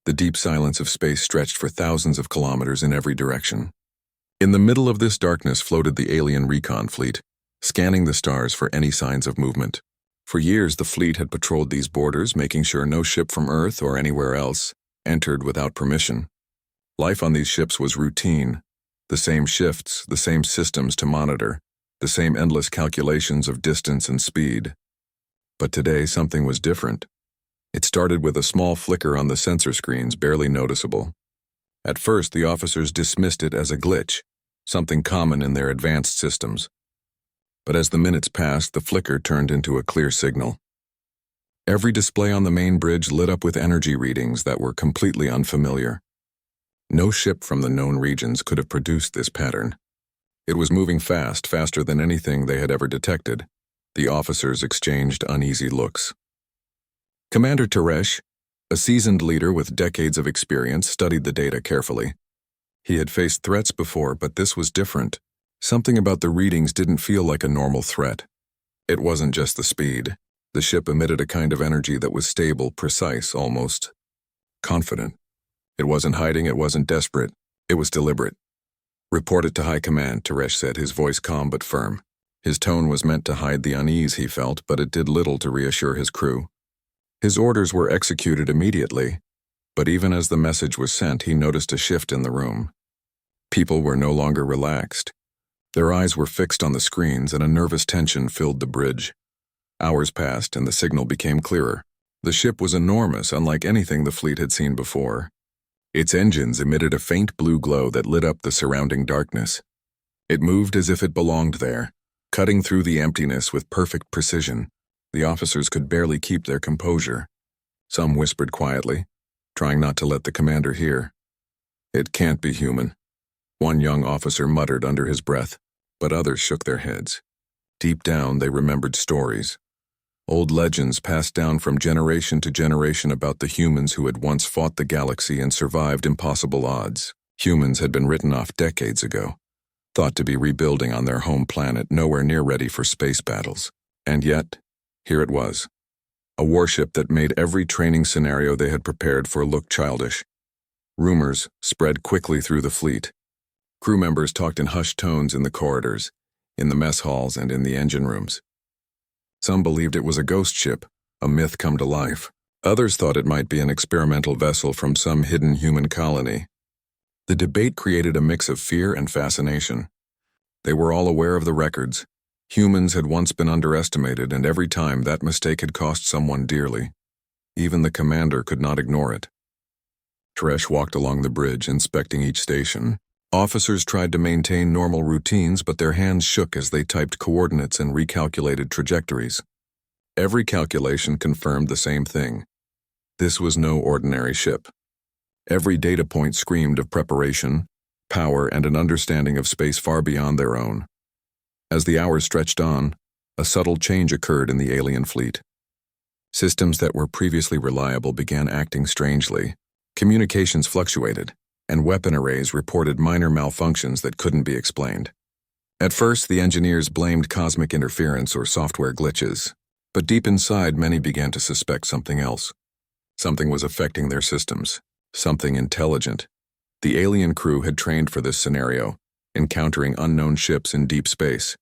The deep silence of space stretched for thousands of kilometers in every direction. In the middle of this darkness floated the alien recon fleet, scanning the stars for any signs of movement. For years, the fleet had patrolled these borders, making sure no ship from Earth or anywhere else entered without permission. Life on these ships was routine. The same shifts, the same systems to monitor, the same endless calculations of distance and speed. But today, something was different. It started with a small flicker on the sensor screens, barely noticeable. At first, the officers dismissed it as a glitch, something common in their advanced systems. But as the minutes passed, the flicker turned into a clear signal. Every display on the main bridge lit up with energy readings that were completely unfamiliar. No ship from the known regions could have produced this pattern. It was moving fast, faster than anything they had ever detected. The officers exchanged uneasy looks. Commander Teresh, a seasoned leader with decades of experience, studied the data carefully. He had faced threats before, but this was different. Something about the readings didn't feel like a normal threat. It wasn't just the speed. The ship emitted a kind of energy that was stable, precise, almost confident. It wasn't hiding, it wasn't desperate. It was deliberate. "Report it to High Command," Teresh said, his voice calm but firm. His tone was meant to hide the unease he felt, but it did little to reassure his crew. His orders were executed immediately, but even as the message was sent, he noticed a shift in the room. People were no longer relaxed. Their eyes were fixed on the screens, and a nervous tension filled the bridge. Hours passed, and the signal became clearer. The ship was enormous, unlike anything the fleet had seen before. Its engines emitted a faint blue glow that lit up the surrounding darkness. It moved as if it belonged there, cutting through the emptiness with perfect precision. The officers could barely keep their composure. Some whispered quietly, trying not to let the commander hear. "It can't be human," one young officer muttered under his breath, but others shook their heads. Deep down, they remembered stories. Old legends passed down from generation to generation about the humans who had once fought the galaxy and survived impossible odds. Humans had been written off decades ago, thought to be rebuilding on their home planet, nowhere near ready for space battles. And yet, here it was. A warship that made every training scenario they had prepared for look childish. Rumors spread quickly through the fleet. Crew members talked in hushed tones in the corridors, in the mess halls, and in the engine rooms. Some believed it was a ghost ship, a myth come to life. Others thought it might be an experimental vessel from some hidden human colony. The debate created a mix of fear and fascination. They were all aware of the records. Humans had once been underestimated, and every time that mistake had cost someone dearly. Even the commander could not ignore it. Teresh walked along the bridge, inspecting each station. Officers tried to maintain normal routines, but their hands shook as they typed coordinates and recalculated trajectories. Every calculation confirmed the same thing. This was no ordinary ship. Every data point screamed of preparation, power, and an understanding of space far beyond their own. As the hours stretched on, a subtle change occurred in the alien fleet. Systems that were previously reliable began acting strangely. Communications fluctuated, and weapon arrays reported minor malfunctions that couldn't be explained. At first, the engineers blamed cosmic interference or software glitches, but deep inside, many began to suspect something else. Something was affecting their systems, something intelligent. The alien crew had trained for this scenario, encountering unknown ships in deep space.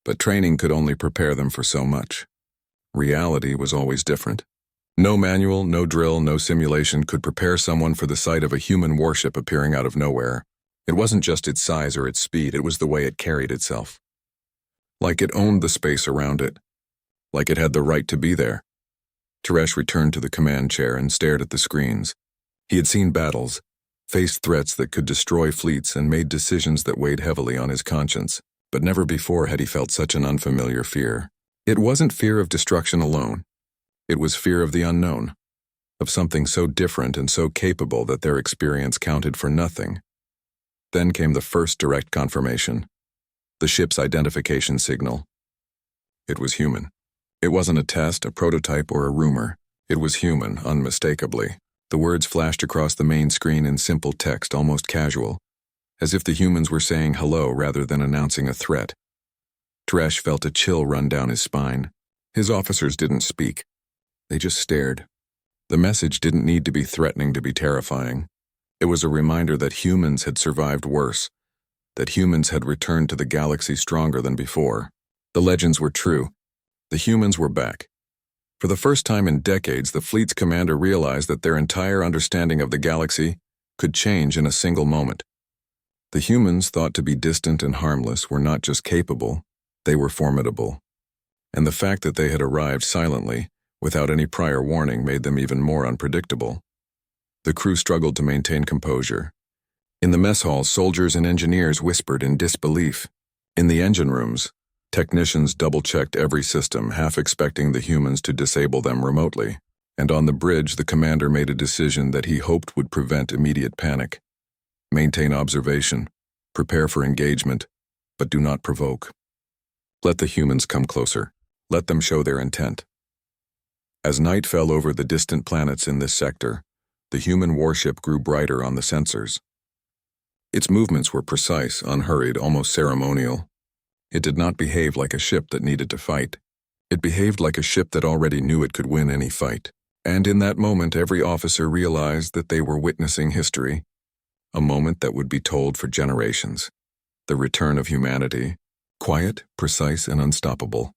But training could only prepare them for so much. Reality was always different. No manual, no drill, no simulation could prepare someone for the sight of a human warship appearing out of nowhere. It wasn't just its size or its speed, it was the way it carried itself. Like it owned the space around it. Like it had the right to be there. Teresh returned to the command chair and stared at the screens. He had seen battles, faced threats that could destroy fleets, and made decisions that weighed heavily on his conscience. But never before had he felt such an unfamiliar fear. It wasn't fear of destruction alone. It was fear of the unknown, of something so different and so capable that their experience counted for nothing. Then came the first direct confirmation, the ship's identification signal. It was human. It wasn't a test, a prototype, or a rumor. It was human, unmistakably. The words flashed across the main screen in simple text, almost casual, as if the humans were saying hello rather than announcing a threat. Teresh felt a chill run down his spine. His officers didn't speak. They just stared. The message didn't need to be threatening to be terrifying. It was a reminder that humans had survived worse, that humans had returned to the galaxy stronger than before. The legends were true. The humans were back. For the first time in decades, the fleet's commander realized that their entire understanding of the galaxy could change in a single moment. The humans, thought to be distant and harmless, were not just capable, they were formidable. And the fact that they had arrived silently, without any prior warning, made them even more unpredictable. The crew struggled to maintain composure. In the mess hall, soldiers and engineers whispered in disbelief. In the engine rooms, technicians double-checked every system, half expecting the humans to disable them remotely. And on the bridge, the commander made a decision that he hoped would prevent immediate panic. Maintain observation, prepare for engagement, but do not provoke. Let the humans come closer. Let them show their intent. As night fell over the distant planets in this sector, the human warship grew brighter on the sensors. Its movements were precise, unhurried, almost ceremonial. It did not behave like a ship that needed to fight. It behaved like a ship that already knew it could win any fight. And in that moment, every officer realized that they were witnessing history, a moment that would be told for generations. The return of humanity, quiet, precise, and unstoppable.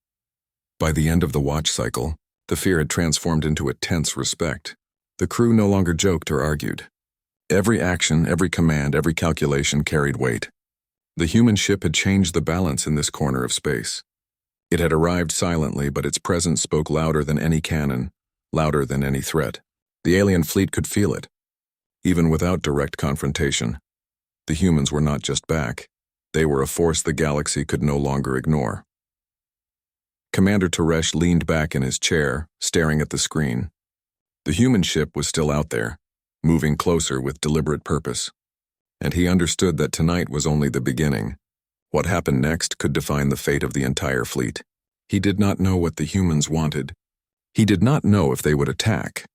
By the end of the watch cycle, the fear had transformed into a tense respect. The crew no longer joked or argued. Every action, every command, every calculation carried weight. The human ship had changed the balance in this corner of space. It had arrived silently, but its presence spoke louder than any cannon, louder than any threat. The alien fleet could feel it. Even without direct confrontation, the humans were not just back. They were a force the galaxy could no longer ignore. Commander Teresh leaned back in his chair, staring at the screen. The human ship was still out there, moving closer with deliberate purpose. And he understood that tonight was only the beginning. What happened next could define the fate of the entire fleet. He did not know what the humans wanted. He did not know if they would attack.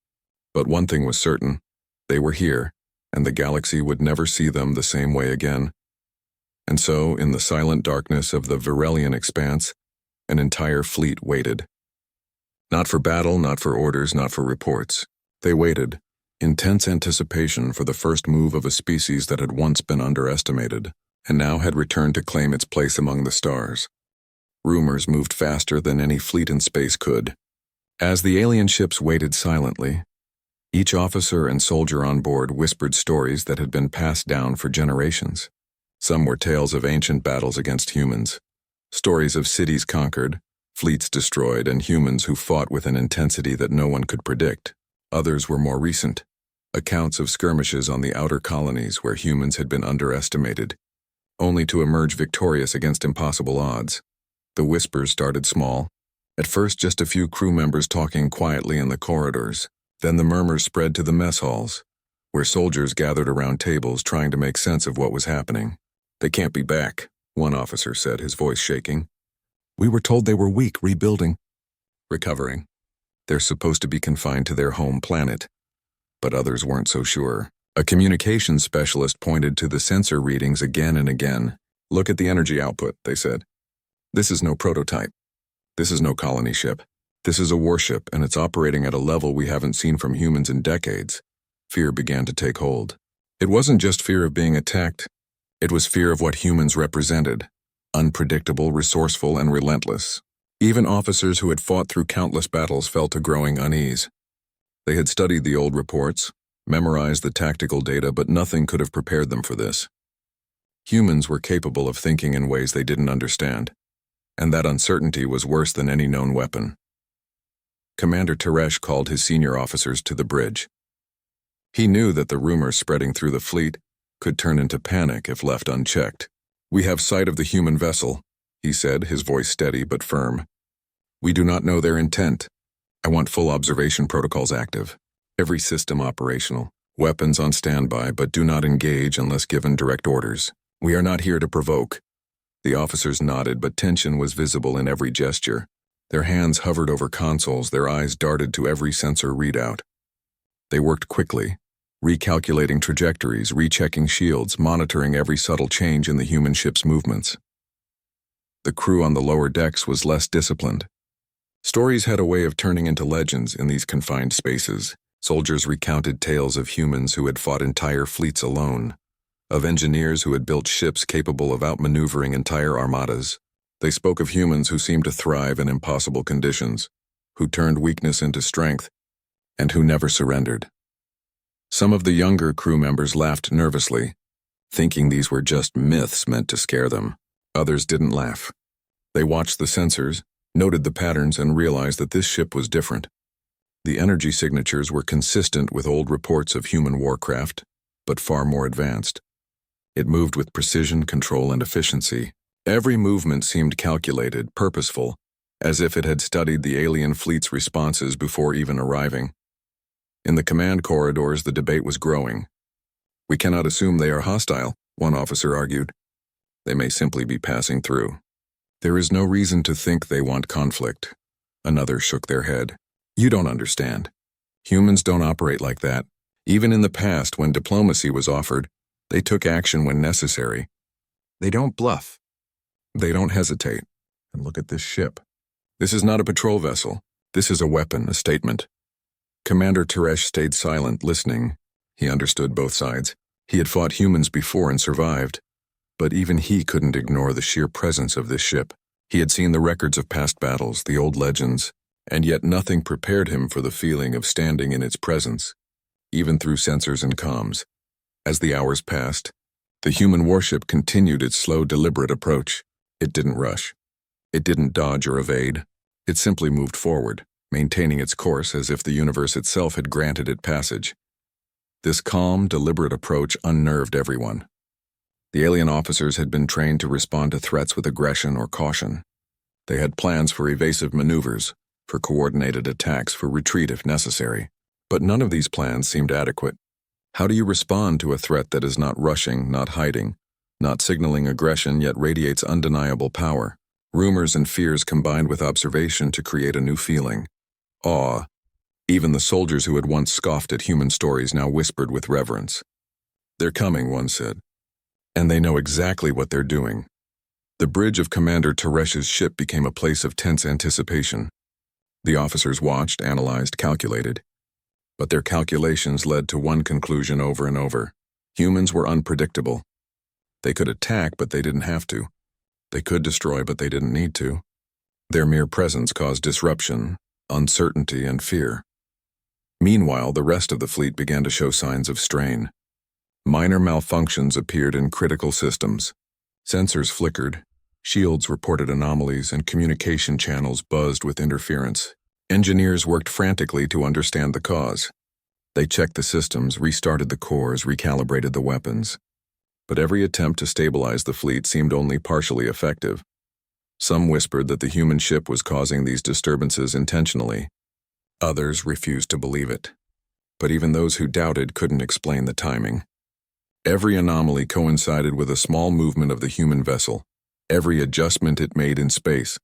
But one thing was certain. They were here, and the galaxy would never see them the same way again. And so, in the silent darkness of the Virelian expanse, an entire fleet waited. Not for battle, not for orders, not for reports. They waited, in tense anticipation for the first move of a species that had once been underestimated, and now had returned to claim its place among the stars. Rumors moved faster than any fleet in space could. As the alien ships waited silently, each officer and soldier on board whispered stories that had been passed down for generations. Some were tales of ancient battles against humans, stories of cities conquered, fleets destroyed, and humans who fought with an intensity that no one could predict. Others were more recent, accounts of skirmishes on the outer colonies where humans had been underestimated, only to emerge victorious against impossible odds. The whispers started small, at first just a few crew members talking quietly in the corridors. Then the murmurs spread to the mess halls, where soldiers gathered around tables trying to make sense of what was happening. "They can't be back," one officer said, his voice shaking. "We were told they were weak, rebuilding." "Recovering. They're supposed to be confined to their home planet." But others weren't so sure. A communications specialist pointed to the sensor readings again and again. "Look at the energy output," they said. "This is no prototype. This is no colony ship. This is a warship, and it's operating at a level we haven't seen from humans in decades." Fear began to take hold. It wasn't just fear of being attacked. It was fear of what humans represented. Unpredictable, resourceful, and relentless. Even officers who had fought through countless battles felt a growing unease. They had studied the old reports, memorized the tactical data, but nothing could have prepared them for this. Humans were capable of thinking in ways they didn't understand, and that uncertainty was worse than any known weapon. Commander Teresh called his senior officers to the bridge. He knew that the rumors spreading through the fleet could turn into panic if left unchecked. "We have sight of the human vessel," he said, his voice steady but firm. "We do not know their intent. I want full observation protocols active. Every system operational. Weapons on standby, but do not engage unless given direct orders. We are not here to provoke." The officers nodded, but tension was visible in every gesture. Their hands hovered over consoles, their eyes darted to every sensor readout. They worked quickly, recalculating trajectories, rechecking shields, monitoring every subtle change in the human ship's movements. The crew on the lower decks was less disciplined. Stories had a way of turning into legends in these confined spaces, Soldiers recounted tales of humans who had fought entire fleets alone, of engineers who had built ships capable of outmaneuvering entire armadas. They spoke of humans who seemed to thrive in impossible conditions, who turned weakness into strength, and who never surrendered. Some of the younger crew members laughed nervously, thinking these were just myths meant to scare them. Others didn't laugh. They watched the sensors, noted the patterns, and realized that this ship was different. The energy signatures were consistent with old reports of human warcraft, but far more advanced. It moved with precision, control, and efficiency. Every movement seemed calculated, purposeful, as if it had studied the alien fleet's responses before even arriving. In the command corridors, the debate was growing. "We cannot assume they are hostile," one officer argued. "They may simply be passing through. There is no reason to think they want conflict." Another shook their head. "You don't understand. Humans don't operate like that. Even in the past, when diplomacy was offered, they took action when necessary. They don't bluff. They don't hesitate. And look at this ship. This is not a patrol vessel. This is a weapon, a statement." Commander Teresh stayed silent, listening. He understood both sides. He had fought humans before and survived. But even he couldn't ignore the sheer presence of this ship. He had seen the records of past battles, the old legends, and yet nothing prepared him for the feeling of standing in its presence, even through sensors and comms. As the hours passed, the human warship continued its slow, deliberate approach. It didn't rush. It didn't dodge or evade. It simply moved forward, maintaining its course as if the universe itself had granted it passage. This calm, deliberate approach unnerved everyone. The alien officers had been trained to respond to threats with aggression or caution. They had plans for evasive maneuvers, for coordinated attacks, for retreat if necessary. But none of these plans seemed adequate. How do you respond to a threat that is not rushing, not hiding, not signaling aggression yet radiates undeniable power? Rumors and fears combined with observation to create a new feeling. Awe. Even the soldiers who had once scoffed at human stories now whispered with reverence. "They're coming," one said. "And they know exactly what they're doing." The bridge of Commander Teresh's ship became a place of tense anticipation. The officers watched, analyzed, calculated. But their calculations led to one conclusion over and over. Humans were unpredictable. They could attack, but they didn't have to. They could destroy, but they didn't need to. Their mere presence caused disruption, uncertainty, and fear. Meanwhile, the rest of the fleet began to show signs of strain. Minor malfunctions appeared in critical systems. Sensors flickered, shields reported anomalies, and communication channels buzzed with interference. Engineers worked frantically to understand the cause. They checked the systems, restarted the cores, recalibrated the weapons. But every attempt to stabilize the fleet seemed only partially effective. Some whispered that the human ship was causing these disturbances intentionally. Others refused to believe it. But even those who doubted couldn't explain the timing. Every anomaly coincided with a small movement of the human vessel, every adjustment it made in space.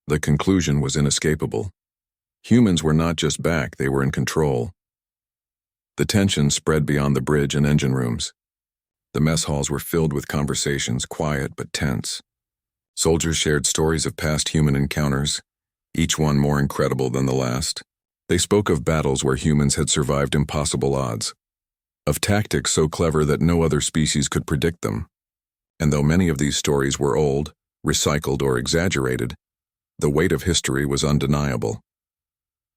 The conclusion was inescapable. Humans were not just back, they were in control. The tension spread beyond the bridge and engine rooms. The mess halls were filled with conversations, quiet but tense. Soldiers shared stories of past human encounters, each one more incredible than the last. They spoke of battles where humans had survived impossible odds, of tactics so clever that no other species could predict them. And though many of these stories were old, recycled, or exaggerated, the weight of history was undeniable.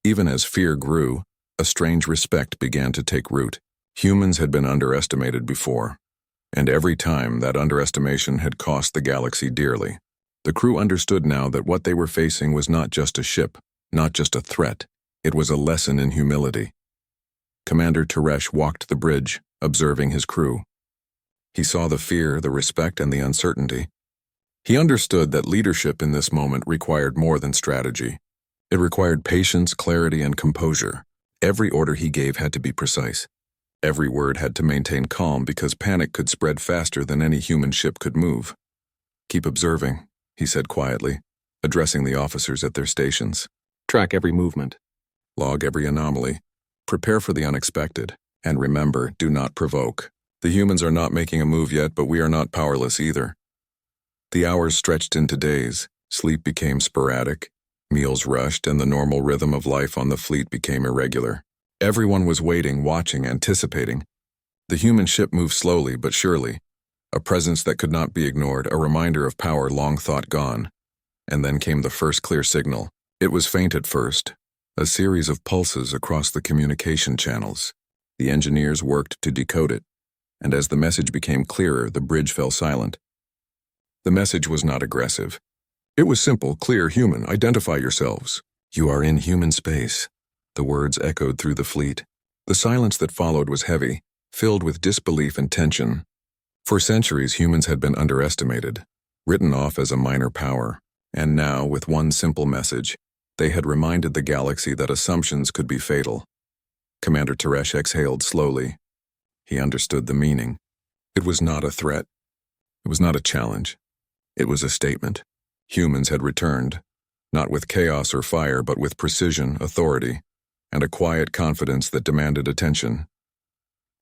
Even as fear grew, a strange respect began to take root. Humans had been underestimated before, and every time that underestimation had cost the galaxy dearly. The crew understood now that what they were facing was not just a ship, not just a threat. It was a lesson in humility. Commander Teresh walked the bridge, observing his crew. He saw the fear, the respect, and the uncertainty. He understood that leadership in this moment required more than strategy. It required patience, clarity, and composure. Every order he gave had to be precise. Every word had to maintain calm because panic could spread faster than any human ship could move. "Keep observing," he said quietly, addressing the officers at their stations. "Track every movement. Log every anomaly. Prepare for the unexpected. And remember, do not provoke. The humans are not making a move yet, but we are not powerless either." The hours stretched into days. Sleep became sporadic. Meals rushed, and the normal rhythm of life on the fleet became irregular. Everyone was waiting, watching, anticipating. The human ship moved slowly but surely, a presence that could not be ignored, a reminder of power long thought gone. And then came the first clear signal. It was faint at first, a series of pulses across the communication channels. The engineers worked to decode it, and as the message became clearer, the bridge fell silent. The message was not aggressive. It was simple, clear, human. Identify yourselves. You are in human space. The words echoed through the fleet. The silence that followed was heavy, filled with disbelief and tension. For centuries, humans had been underestimated, written off as a minor power, and now, with one simple message, they had reminded the galaxy that assumptions could be fatal. Commander Teresh exhaled slowly. He understood the meaning. It was not a threat. It was not a challenge. It was a statement. Humans had returned, not with chaos or fire, but with precision, authority, and a quiet confidence that demanded attention.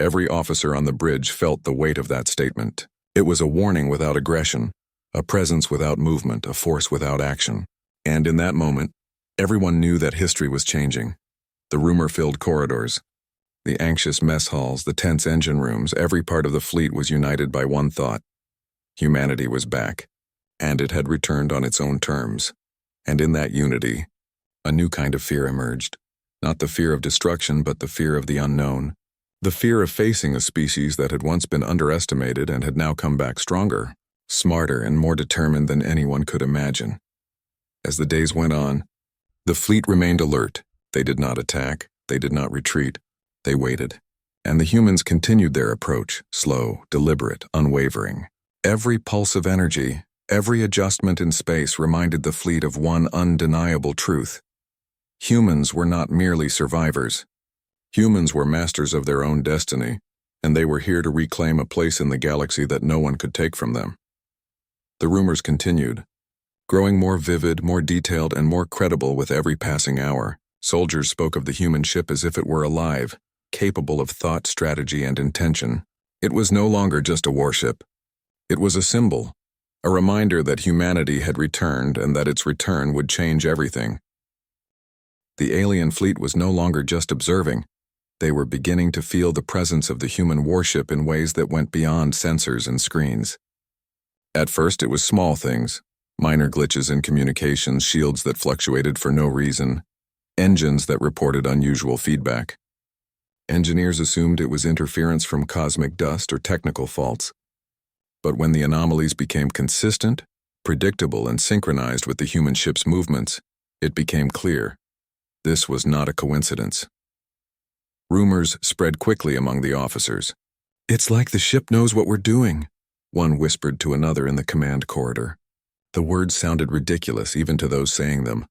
Every officer on the bridge felt the weight of that statement. It was a warning without aggression, a presence without movement, a force without action. And in that moment, everyone knew that history was changing. The rumor-filled corridors, the anxious mess halls, the tense engine rooms, every part of the fleet was united by one thought. Humanity was back, and it had returned on its own terms. And in that unity, a new kind of fear emerged. Not the fear of destruction, but the fear of the unknown. The fear of facing a species that had once been underestimated and had now come back stronger, smarter, and more determined than anyone could imagine. As the days went on, the fleet remained alert. They did not attack. They did not retreat. They waited. And the humans continued their approach, slow, deliberate, unwavering. Every pulse of energy, every adjustment in space reminded the fleet of one undeniable truth. Humans were not merely survivors. Humans were masters of their own destiny, and they were here to reclaim a place in the galaxy that no one could take from them. The rumors continued, growing more vivid, more detailed, and more credible with every passing hour. Soldiers spoke of the human ship as if it were alive, capable of thought, strategy, and intention. It was no longer just a warship. It was a symbol, a reminder that humanity had returned and that its return would change everything. The alien fleet was no longer just observing. They were beginning to feel the presence of the human warship in ways that went beyond sensors and screens. At first, it was small things, minor glitches in communications, shields that fluctuated for no reason, engines that reported unusual feedback. Engineers assumed it was interference from cosmic dust or technical faults. But when the anomalies became consistent, predictable, and synchronized with the human ship's movements, it became clear. This was not a coincidence. Rumors spread quickly among the officers. "It's like the ship knows what we're doing," one whispered to another in the command corridor. The words sounded ridiculous even to those saying them,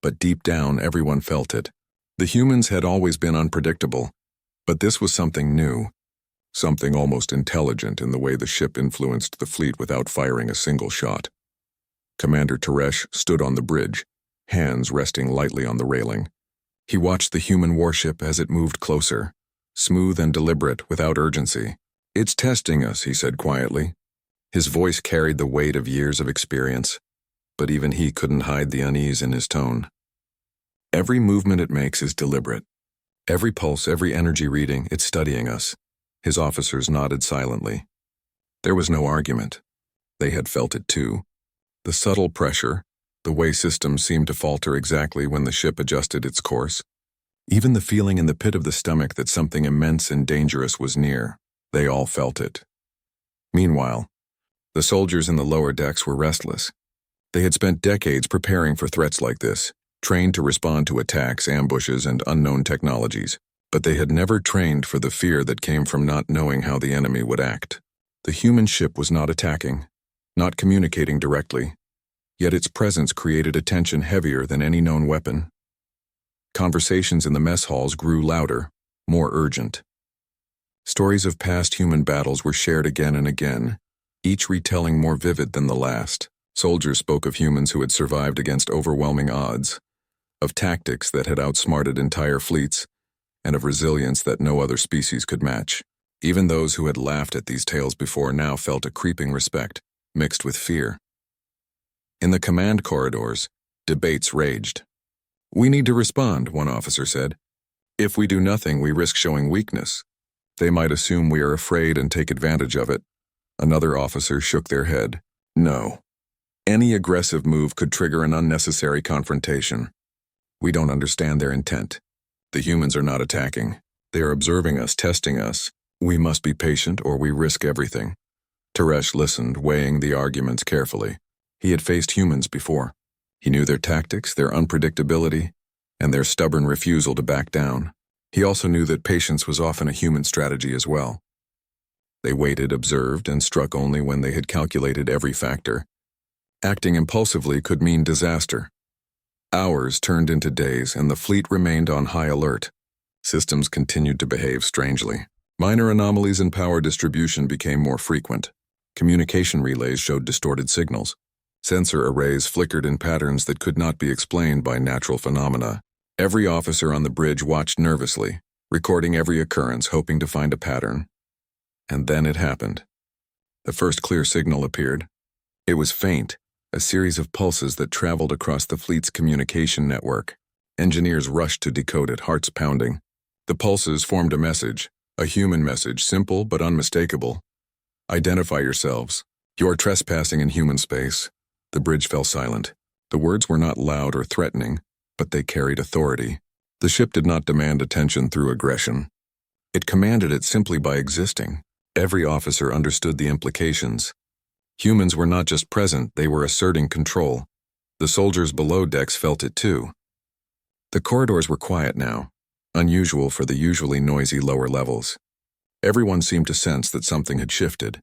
but deep down everyone felt it. The humans had always been unpredictable, but this was something new, something almost intelligent in the way the ship influenced the fleet without firing a single shot. Commander Teresh stood on the bridge, hands resting lightly on the railing. He watched the human warship as it moved closer, smooth and deliberate, without urgency. "It's testing us," he said quietly. His voice carried the weight of years of experience, but even he couldn't hide the unease in his tone. "Every movement it makes is deliberate. Every pulse, every energy reading, it's studying us." His officers nodded silently. There was no argument. They had felt it too. The subtle pressure, the way systems seemed to falter exactly when the ship adjusted its course. Even the feeling in the pit of the stomach that something immense and dangerous was near. They all felt it. Meanwhile, the soldiers in the lower decks were restless. They had spent decades preparing for threats like this, trained to respond to attacks, ambushes, and unknown technologies. But they had never trained for the fear that came from not knowing how the enemy would act. The human ship was not attacking, not communicating directly, yet its presence created a tension heavier than any known weapon. Conversations in the mess halls grew louder, more urgent. Stories of past human battles were shared again and again, each retelling more vivid than the last. Soldiers spoke of humans who had survived against overwhelming odds, of tactics that had outsmarted entire fleets, and of resilience that no other species could match. Even those who had laughed at these tales before now felt a creeping respect, mixed with fear. In the command corridors, debates raged. "We need to respond," one officer said. If we do nothing, we risk showing weakness. They might assume we are afraid and take advantage of it. Another officer shook their head. No. Any aggressive move could trigger an unnecessary confrontation. We don't understand their intent. The humans are not attacking. They are observing us, testing us. We must be patient or we risk everything. Teresh listened, weighing the arguments carefully. He had faced humans before. He knew their tactics, their unpredictability, and their stubborn refusal to back down. He also knew that patience was often a human strategy as well. They waited, observed, and struck only when they had calculated every factor. Acting impulsively could mean disaster. Hours turned into days, and the fleet remained on high alert. Systems continued to behave strangely. Minor anomalies in power distribution became more frequent. Communication relays showed distorted signals. Sensor arrays flickered in patterns that could not be explained by natural phenomena. Every officer on the bridge watched nervously, recording every occurrence, hoping to find a pattern. And then it happened. The first clear signal appeared. It was faint, a series of pulses that traveled across the fleet's communication network. Engineers rushed to decode it, hearts pounding. The pulses formed a message, a human message, simple but unmistakable. Identify yourselves. You are trespassing in human space. The bridge fell silent. The words were not loud or threatening, but they carried authority. The ship did not demand attention through aggression. It commanded it simply by existing. Every officer understood the implications. Humans were not just present, they were asserting control. The soldiers below decks felt it too. The corridors were quiet now, unusual for the usually noisy lower levels. Everyone seemed to sense that something had shifted.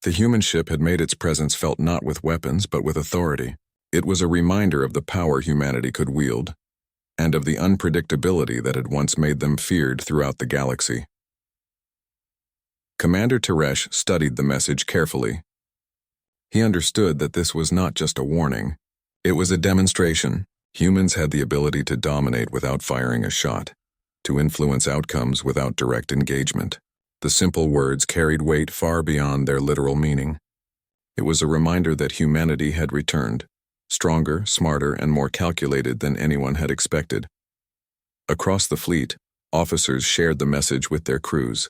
The human ship had made its presence felt not with weapons but with authority. It was a reminder of the power humanity could wield, and of the unpredictability that had once made them feared throughout the galaxy. Commander Teresh studied the message carefully. He understood that this was not just a warning. It was a demonstration. Humans had the ability to dominate without firing a shot, to influence outcomes without direct engagement. The simple words carried weight far beyond their literal meaning. It was a reminder that humanity had returned, stronger, smarter, and more calculated than anyone had expected. Across the fleet, officers shared the message with their crews.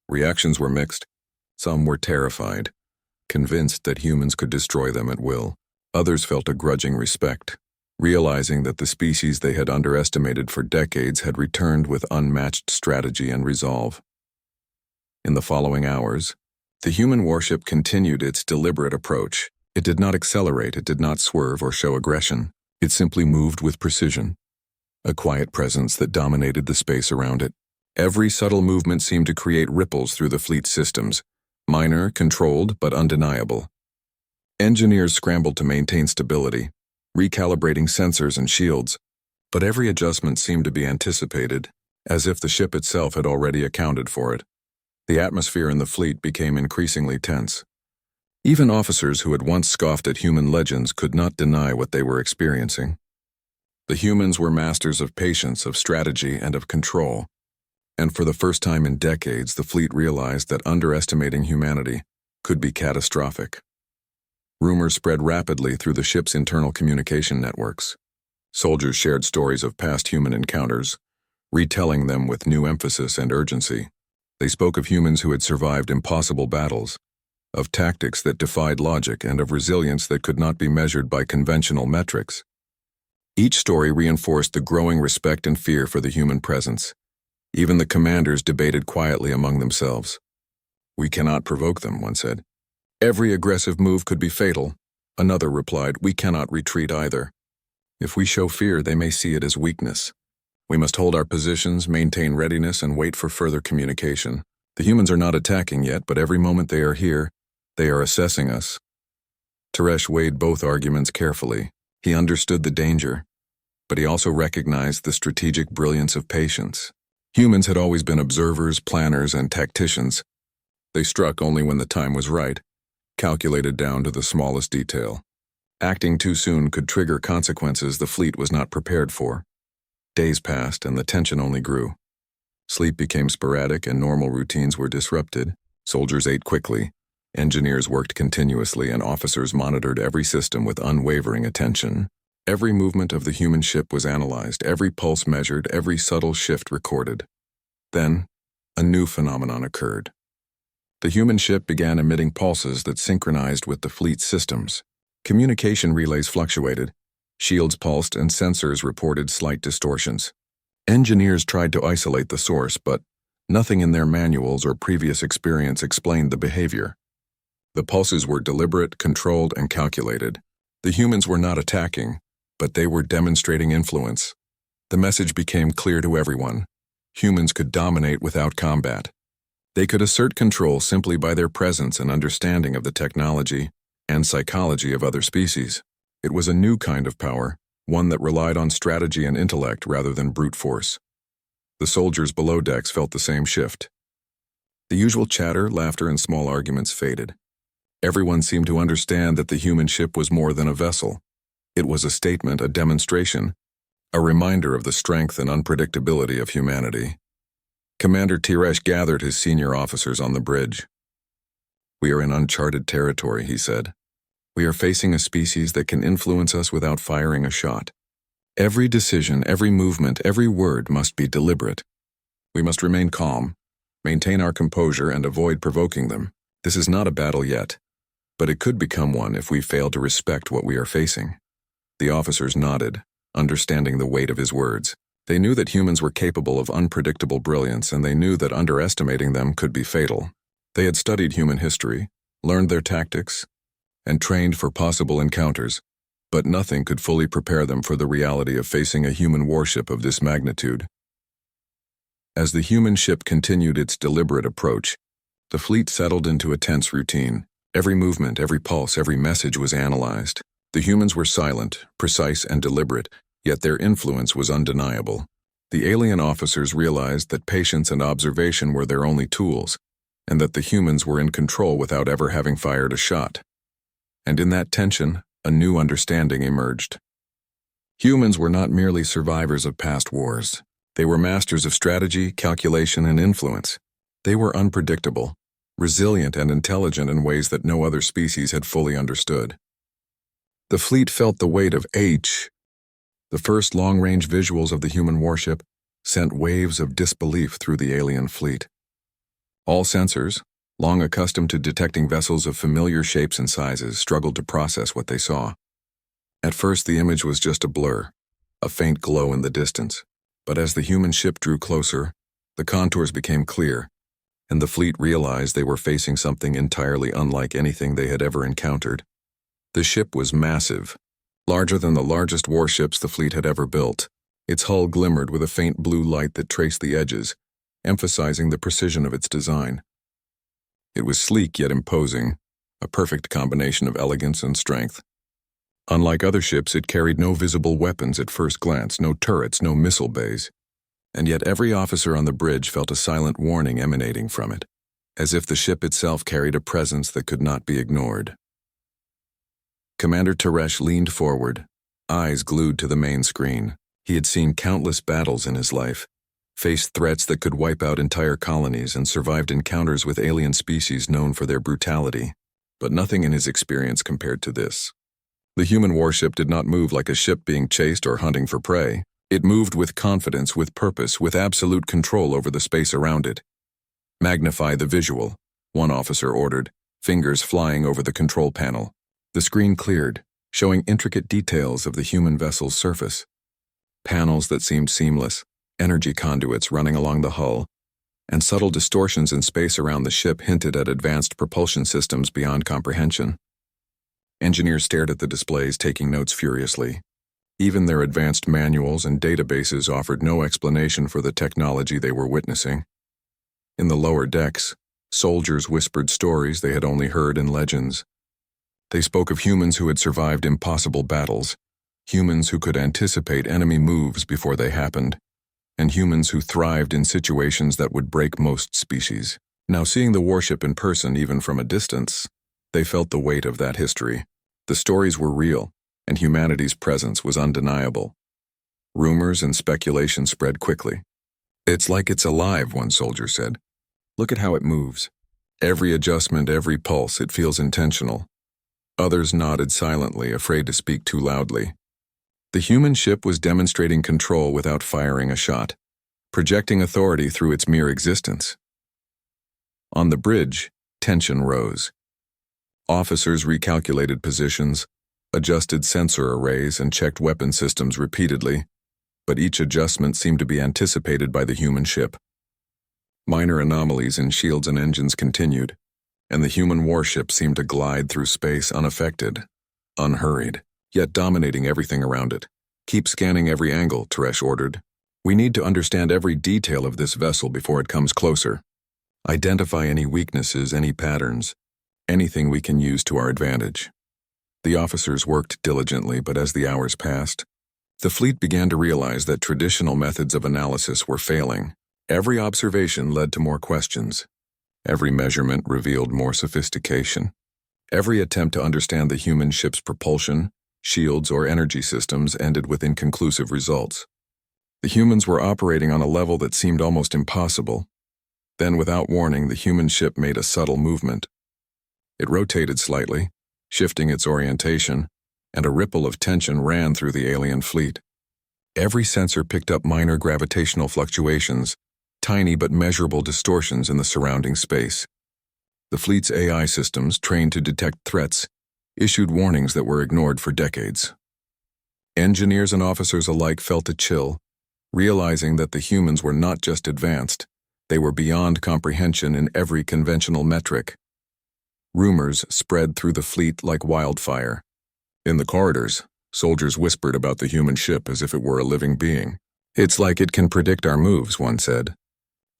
Reactions were mixed. Some were terrified, convinced that humans could destroy them at will. Others felt a grudging respect, realizing that the species they had underestimated for decades had returned with unmatched strategy and resolve. In the following hours, the human warship continued its deliberate approach. It did not accelerate, it did not swerve or show aggression. It simply moved with precision, a quiet presence that dominated the space around it. Every subtle movement seemed to create ripples through the fleet's systems, minor, controlled, but undeniable. Engineers scrambled to maintain stability, recalibrating sensors and shields, but every adjustment seemed to be anticipated, as if the ship itself had already accounted for it. The atmosphere in the fleet became increasingly tense. Even officers who had once scoffed at human legends could not deny what they were experiencing. The humans were masters of patience, of strategy, and of control. And for the first time in decades, the fleet realized that underestimating humanity could be catastrophic. Rumors spread rapidly through the ship's internal communication networks. Soldiers shared stories of past human encounters, retelling them with new emphasis and urgency. They spoke of humans who had survived impossible battles, of tactics that defied logic, and of resilience that could not be measured by conventional metrics. Each story reinforced the growing respect and fear for the human presence. Even the commanders debated quietly among themselves. "We cannot provoke them," one said. "Every aggressive move could be fatal." Another replied, "We cannot retreat either. If we show fear, they may see it as weakness. We must hold our positions, maintain readiness, and wait for further communication. The humans are not attacking yet, but every moment they are here, they are assessing us." Teresh weighed both arguments carefully. He understood the danger, but he also recognized the strategic brilliance of patience. Humans had always been observers, planners, and tacticians. They struck only when the time was right, calculated down to the smallest detail. Acting too soon could trigger consequences the fleet was not prepared for. Days passed, and the tension only grew. Sleep became sporadic, and normal routines were disrupted. Soldiers ate quickly. Engineers worked continuously, and officers monitored every system with unwavering attention. Every movement of the human ship was analyzed, every pulse measured, every subtle shift recorded. Then, a new phenomenon occurred. The human ship began emitting pulses that synchronized with the fleet's systems. Communication relays fluctuated, shields pulsed, and sensors reported slight distortions. Engineers tried to isolate the source, but nothing in their manuals or previous experience explained the behavior. The pulses were deliberate, controlled, and calculated. The humans were not attacking, but they were demonstrating influence. The message became clear to everyone. Humans could dominate without combat. They could assert control simply by their presence and understanding of the technology and psychology of other species. It was a new kind of power, one that relied on strategy and intellect rather than brute force. The soldiers below decks felt the same shift. The usual chatter, laughter, and small arguments faded. Everyone seemed to understand that the human ship was more than a vessel. It was a statement, a demonstration, a reminder of the strength and unpredictability of humanity. Commander Teresh gathered his senior officers on the bridge. "We are in uncharted territory," he said. "We are facing a species that can influence us without firing a shot. Every decision, every movement, every word must be deliberate. We must remain calm, maintain our composure, and avoid provoking them. This is not a battle yet, but it could become one if we fail to respect what we are facing." The officers nodded, understanding the weight of his words. They knew that humans were capable of unpredictable brilliance, and they knew that underestimating them could be fatal. They had studied human history, learned their tactics, and trained for possible encounters, but nothing could fully prepare them for the reality of facing a human warship of this magnitude. As the human ship continued its deliberate approach, the fleet settled into a tense routine. Every movement, every pulse, every message was analyzed. The humans were silent, precise, and deliberate, yet their influence was undeniable. The alien officers realized that patience and observation were their only tools, and that the humans were in control without ever having fired a shot. And in that tension, a new understanding emerged. Humans were not merely survivors of past wars. They were masters of strategy, calculation, and influence. They were unpredictable, resilient, and intelligent in ways that no other species had fully understood. The fleet felt the weight of age. The first long-range visuals of the human warship sent waves of disbelief through the alien fleet. All sensors, long accustomed to detecting vessels of familiar shapes and sizes, struggled to process what they saw. At first, the image was just a blur, a faint glow in the distance. But as the human ship drew closer, the contours became clear, and the fleet realized they were facing something entirely unlike anything they had ever encountered. The ship was massive, larger than the largest warships the fleet had ever built. Its hull glimmered with a faint blue light that traced the edges, emphasizing the precision of its design. It was sleek yet imposing, a perfect combination of elegance and strength. Unlike other ships, it carried no visible weapons at first glance, no turrets, no missile bays. And yet every officer on the bridge felt a silent warning emanating from it, as if the ship itself carried a presence that could not be ignored. Commander Teresh leaned forward, eyes glued to the main screen. He had seen countless battles in his life, faced threats that could wipe out entire colonies, and survived encounters with alien species known for their brutality. But nothing in his experience compared to this. The human warship did not move like a ship being chased or hunting for prey. It moved with confidence, with purpose, with absolute control over the space around it. "Magnify the visual," one officer ordered, fingers flying over the control panel. The screen cleared, showing intricate details of the human vessel's surface. Panels that seemed seamless, energy conduits running along the hull, and subtle distortions in space around the ship hinted at advanced propulsion systems beyond comprehension. Engineers stared at the displays, taking notes furiously. Even their advanced manuals and databases offered no explanation for the technology they were witnessing. In the lower decks, soldiers whispered stories they had only heard in legends. They spoke of humans who had survived impossible battles, humans who could anticipate enemy moves before they happened, and humans who thrived in situations that would break most species. Now, seeing the warship in person, even from a distance, they felt the weight of that history. The stories were real, and humanity's presence was undeniable. Rumors and speculation spread quickly. "It's like it's alive," one soldier said. "Look at how it moves. Every adjustment, every pulse, it feels intentional." Others nodded silently, afraid to speak too loudly. The human ship was demonstrating control without firing a shot, projecting authority through its mere existence. On the bridge, tension rose. Officers recalculated positions, adjusted sensor arrays, and checked weapon systems repeatedly, but each adjustment seemed to be anticipated by the human ship. Minor anomalies in shields and engines continued, and the human warship seemed to glide through space unaffected, unhurried, yet dominating everything around it. "Keep scanning every angle," Teresh ordered. "We need to understand every detail of this vessel before it comes closer. Identify any weaknesses, any patterns, anything we can use to our advantage." The officers worked diligently, but as the hours passed, the fleet began to realize that traditional methods of analysis were failing. Every observation led to more questions. Every measurement revealed more sophistication. Every attempt to understand the human ship's propulsion, shields, or energy systems ended with inconclusive results. The humans were operating on a level that seemed almost impossible. Then, without warning, the human ship made a subtle movement. It rotated slightly, shifting its orientation, and a ripple of tension ran through the alien fleet. Every sensor picked up minor gravitational fluctuations, tiny but measurable distortions in the surrounding space. The fleet's AI systems, trained to detect threats, issued warnings that were ignored for decades. Engineers and officers alike felt a chill, realizing that the humans were not just advanced, they were beyond comprehension in every conventional metric. Rumors spread through the fleet like wildfire. In the corridors, soldiers whispered about the human ship as if it were a living being. "It's like it can predict our moves," one said.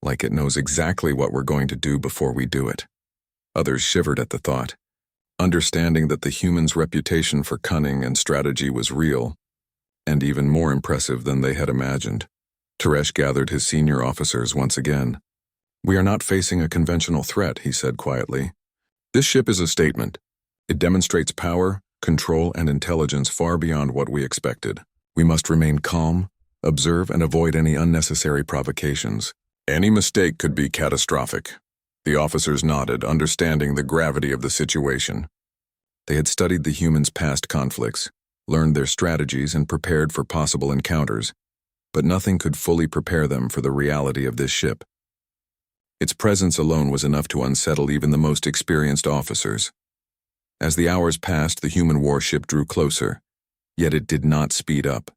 "Like it knows exactly what we're going to do before we do it." Others shivered at the thought, understanding that the human's reputation for cunning and strategy was real, and even more impressive than they had imagined. Teresh gathered his senior officers once again. "We are not facing a conventional threat," he said quietly. "This ship is a statement. It demonstrates power, control, and intelligence far beyond what we expected. We must remain calm, observe, and avoid any unnecessary provocations. Any mistake could be catastrophic." The officers nodded, understanding the gravity of the situation. They had studied the humans' past conflicts, learned their strategies, and prepared for possible encounters, but nothing could fully prepare them for the reality of this ship. Its presence alone was enough to unsettle even the most experienced officers. As the hours passed, the human warship drew closer, yet it did not speed up.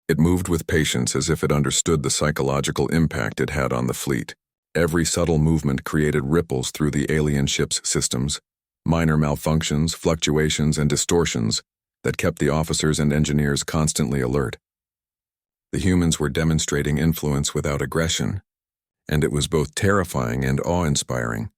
It moved with patience, as if it understood the psychological impact it had on the fleet. Every subtle movement created ripples through the alien ship's systems, minor malfunctions, fluctuations, and distortions that kept the officers and engineers constantly alert. The humans were demonstrating influence without aggression, and it was both terrifying and awe-inspiring.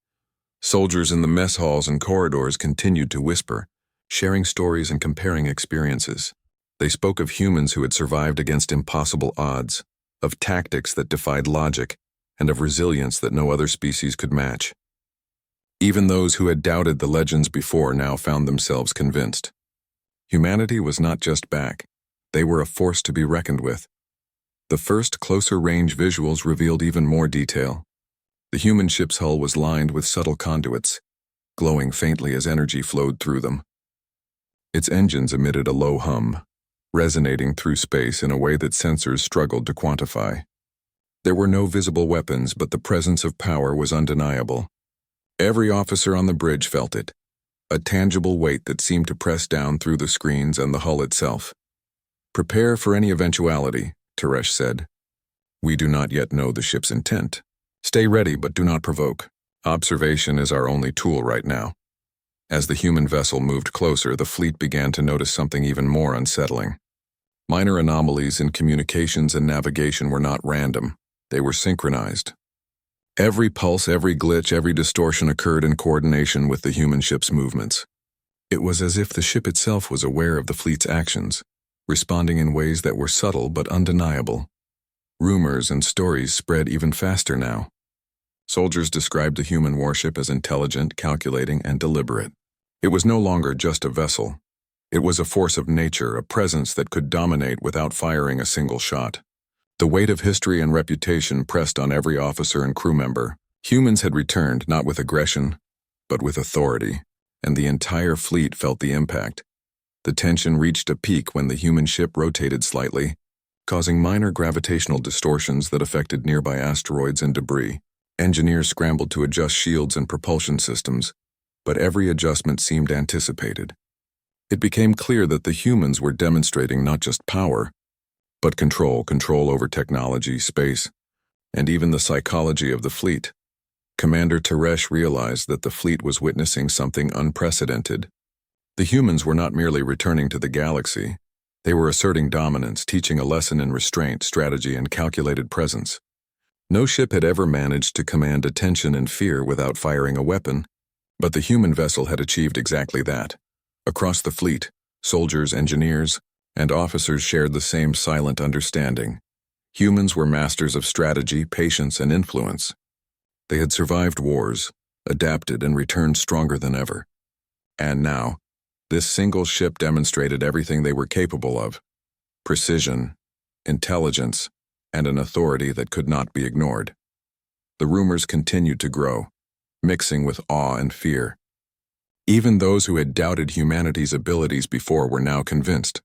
Soldiers in the mess halls and corridors continued to whisper, sharing stories and comparing experiences. They spoke of humans who had survived against impossible odds, of tactics that defied logic, and of resilience that no other species could match. Even those who had doubted the legends before now found themselves convinced. Humanity was not just back, they were a force to be reckoned with. The first closer-range visuals revealed even more detail. The human ship's hull was lined with subtle conduits, glowing faintly as energy flowed through them. Its engines emitted a low hum, resonating through space in a way that sensors struggled to quantify. There were no visible weapons, but the presence of power was undeniable. Every officer on the bridge felt it, a tangible weight that seemed to press down through the screens and the hull itself. "Prepare for any eventuality," Teresh said. "We do not yet know the ship's intent. Stay ready, but do not provoke. Observation is our only tool right now." As the human vessel moved closer, the fleet began to notice something even more unsettling. Minor anomalies in communications and navigation were not random. They were synchronized. Every pulse, every glitch, every distortion occurred in coordination with the human ship's movements. It was as if the ship itself was aware of the fleet's actions, responding in ways that were subtle but undeniable. Rumors and stories spread even faster now. Soldiers described the human warship as intelligent, calculating, and deliberate. It was no longer just a vessel. It was a force of nature, a presence that could dominate without firing a single shot. The weight of history and reputation pressed on every officer and crew member. Humans had returned not with aggression, but with authority, and the entire fleet felt the impact. The tension reached a peak when the human ship rotated slightly, causing minor gravitational distortions that affected nearby asteroids and debris. Engineers scrambled to adjust shields and propulsion systems, but every adjustment seemed anticipated. It became clear that the humans were demonstrating not just power, but control over technology, space, and even the psychology of the fleet. Commander Teresh realized that the fleet was witnessing something unprecedented. The humans were not merely returning to the galaxy. They were asserting dominance, teaching a lesson in restraint, strategy, and calculated presence. No ship had ever managed to command attention and fear without firing a weapon, but the human vessel had achieved exactly that. Across the fleet, soldiers, engineers, and officers shared the same silent understanding. Humans were masters of strategy, patience, and influence. They had survived wars, adapted, and returned stronger than ever. And now, this single ship demonstrated everything they were capable of: precision, intelligence, and an authority that could not be ignored. The rumors continued to grow, mixing with awe and fear. Even those who had doubted humanity's abilities before were now convinced.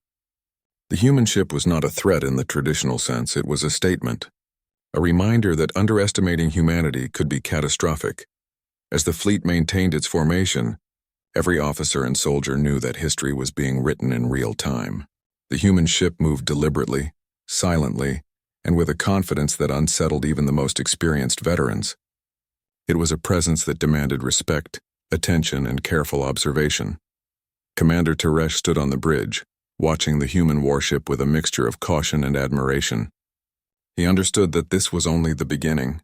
The human ship was not a threat in the traditional sense, it was a statement. A reminder that underestimating humanity could be catastrophic. As the fleet maintained its formation, every officer and soldier knew that history was being written in real time. The human ship moved deliberately, silently, and with a confidence that unsettled even the most experienced veterans. It was a presence that demanded respect, attention, and careful observation. Commander Teresh stood on the bridge, watching the human warship with a mixture of caution and admiration. He understood that this was only the beginning.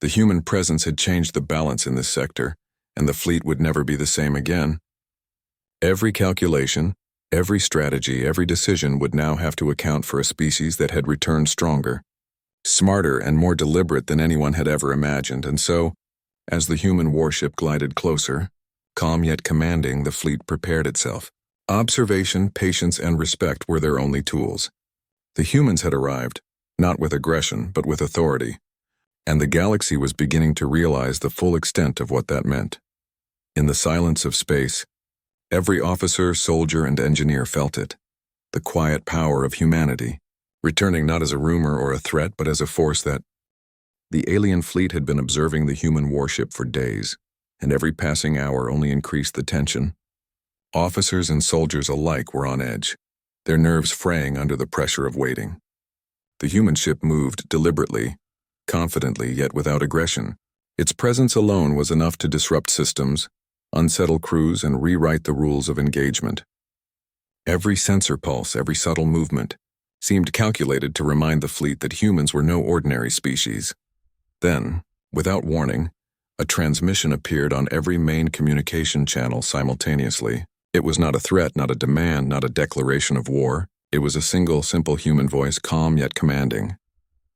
The human presence had changed the balance in this sector, and the fleet would never be the same again. Every calculation, every strategy, every decision would now have to account for a species that had returned stronger, smarter, and more deliberate than anyone had ever imagined. And so, as the human warship glided closer, calm yet commanding, the fleet prepared itself. Observation, patience, and respect were their only tools. The humans had arrived, not with aggression, but with authority, and the galaxy was beginning to realize the full extent of what that meant. In the silence of space, every officer, soldier, and engineer felt it, the quiet power of humanity, returning not as a rumor or a threat, but as a force that. The alien fleet had been observing the human warship for days, and every passing hour only increased the tension. Officers and soldiers alike were on edge, their nerves fraying under the pressure of waiting. The human ship moved deliberately, confidently, yet without aggression. Its presence alone was enough to disrupt systems, unsettle crews, and rewrite the rules of engagement. Every sensor pulse, every subtle movement, seemed calculated to remind the fleet that humans were no ordinary species. Then, without warning, a transmission appeared on every main communication channel simultaneously. It was not a threat, not a demand, not a declaration of war. It was a single, simple human voice, calm yet commanding.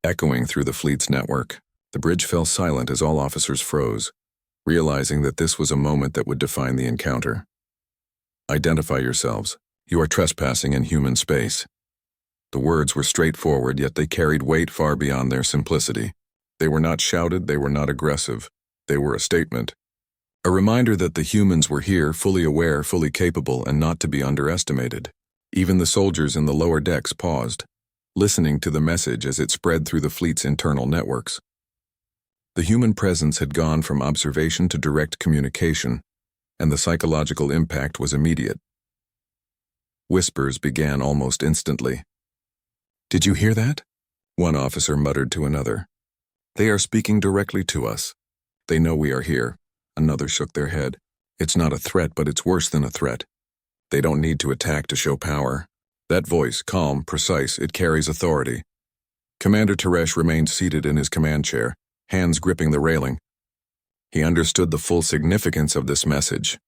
Echoing through the fleet's network, the bridge fell silent as all officers froze, realizing that this was a moment that would define the encounter. Identify yourselves. You are trespassing in human space. The words were straightforward, yet they carried weight far beyond their simplicity. They were not shouted, they were not aggressive. They were a statement. A reminder that the humans were here, fully aware, fully capable, and not to be underestimated. Even the soldiers in the lower decks paused, listening to the message as it spread through the fleet's internal networks. The human presence had gone from observation to direct communication, and the psychological impact was immediate. Whispers began almost instantly. "Did you hear that?" One officer muttered to another. "They are speaking directly to us. They know we are here." Another shook their head. "It's not a threat, but it's worse than a threat. They don't need to attack to show power." That voice, calm, precise, it carries authority. Commander Teresh remained seated in his command chair, hands gripping the railing. He understood the full significance of this message.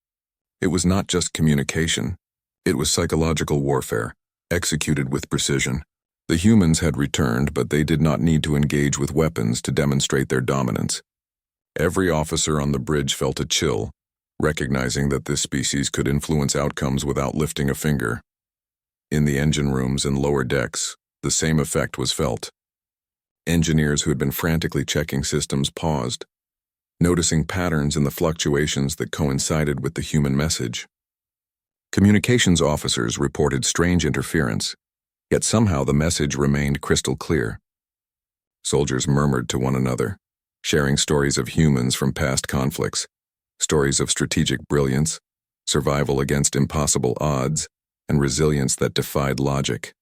It was not just communication. It was psychological warfare, executed with precision. The humans had returned, but they did not need to engage with weapons to demonstrate their dominance. Every officer on the bridge felt a chill, recognizing that this species could influence outcomes without lifting a finger. In the engine rooms and lower decks, the same effect was felt. Engineers who had been frantically checking systems paused, noticing patterns in the fluctuations that coincided with the human message. Communications officers reported strange interference, yet somehow the message remained crystal clear. Soldiers murmured to one another, sharing stories of humans from past conflicts, stories of strategic brilliance, survival against impossible odds, and resilience that defied logic.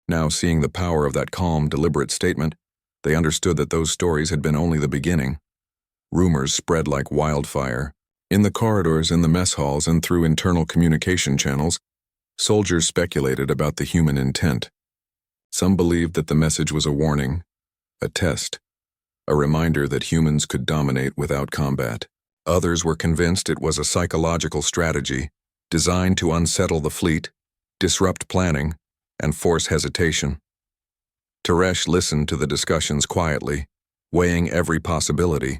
Now, seeing the power of that calm, deliberate statement, they understood that those stories had been only the beginning. Rumors spread like wildfire. In the corridors, in the mess halls, and through internal communication channels, soldiers speculated about the human intent. Some believed that the message was a warning, a test, a reminder that humans could dominate without combat. Others were convinced it was a psychological strategy designed to unsettle the fleet, disrupt planning, and force hesitation. Teresh listened to the discussions quietly, weighing every possibility.